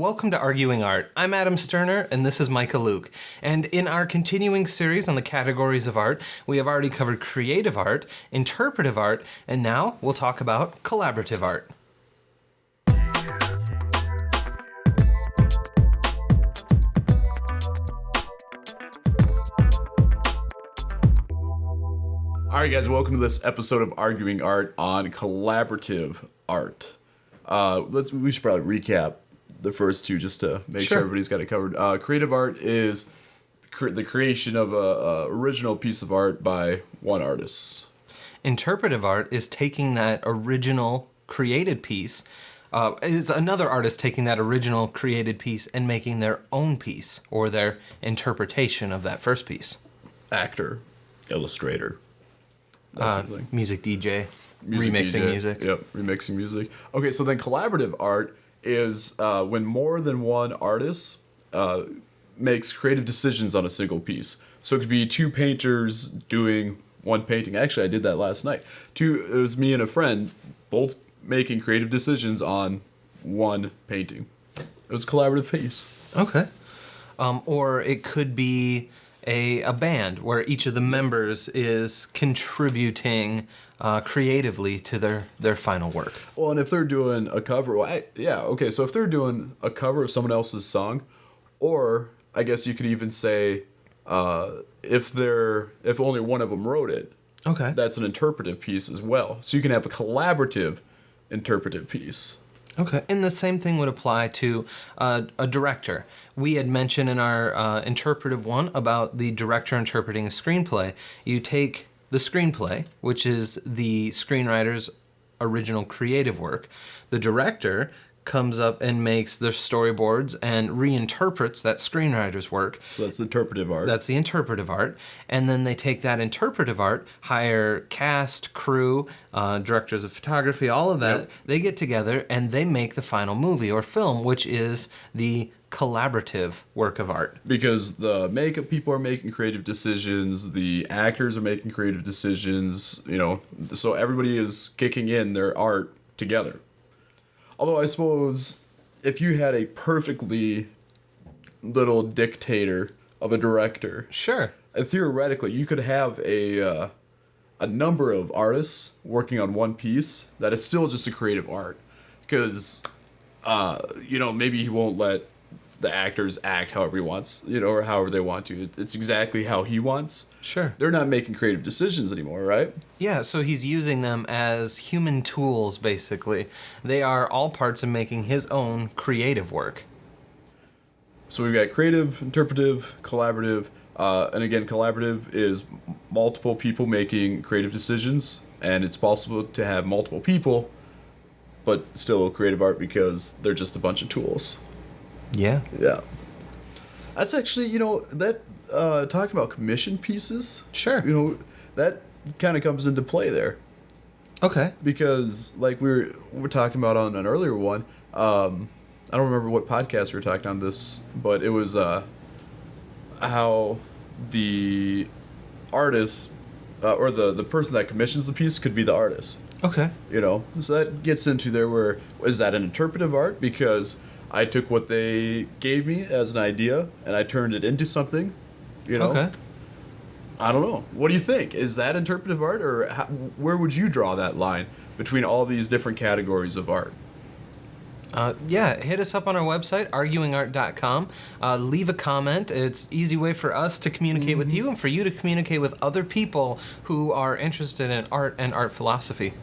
Welcome to Arguing Art. I'm Adam Sterner, and this is Micah Luke. And in our continuing series on the categories of art, we have already covered creative art, interpretive art, and now we'll talk about collaborative art. All right, guys, welcome to this episode of Arguing Art on collaborative art. We should probably recap the first two just to make sure everybody's got it covered. Creative art is the creation of a original piece of art by one artist. Interpretive art is taking that original created piece, is another artist taking that original created piece and making their own piece or their interpretation of that first piece. Actor, illustrator. Music DJ, remixing music. Yep, remixing music. Okay, so then collaborative art is when more than one artist makes creative decisions on a single piece. So it could be two painters doing one painting. Actually, I did that last night. It was me and a friend both making creative decisions on one painting. It was a collaborative piece. Okay. Or it could be a band where each of the members is contributing creatively to their final work. Well, and if they're doing a cover, so if they're doing a cover of someone else's song, or I guess you could even say if only one of them wrote it, okay, that's an interpretive piece as well. So you can have a collaborative interpretive piece. Okay, and the same thing would apply to a director. We had mentioned in our interpretive one about the director interpreting a screenplay. You take the screenplay, which is the screenwriter's original creative work. The director comes up and makes their storyboards and reinterprets that screenwriter's work. So that's the interpretive art. That's the interpretive art. And then they take that interpretive art, hire cast, crew, directors of photography, all of that. Yep. They get together and they make the final movie or film, which is the collaborative work of art. Because the makeup people are making creative decisions, the actors are making creative decisions, so everybody is kicking in their art together. Although I suppose if you had a perfectly little dictator of a director, sure, theoretically you could have a number of artists working on one piece that is still just a creative art, because maybe he won't let the actors act however he wants, or however they want to. It's exactly how he wants. Sure. They're not making creative decisions anymore, right? Yeah, so he's using them as human tools, basically. They are all parts of making his own creative work. So we've got creative, interpretive, collaborative, and again, collaborative is multiple people making creative decisions, and it's possible to have multiple people, but still creative art because they're just a bunch of tools. Yeah. Yeah. That's actually, that talking about commission pieces. Sure. That kind of comes into play there. Okay. Because like we're talking about on an earlier one, I don't remember what podcast we were talking on this, but it was how the artist or the person that commissions the piece could be the artist. Okay. So that gets into there where, is that an interpretive art? Because I took what they gave me as an idea and I turned it into something, Okay. I don't know. What do you think? Is that interpretive art, or where would you draw that line between all these different categories of art? Hit us up on our website, arguingart.com. Leave a comment. It's an easy way for us to communicate with you and for you to communicate with other people who are interested in art and art philosophy.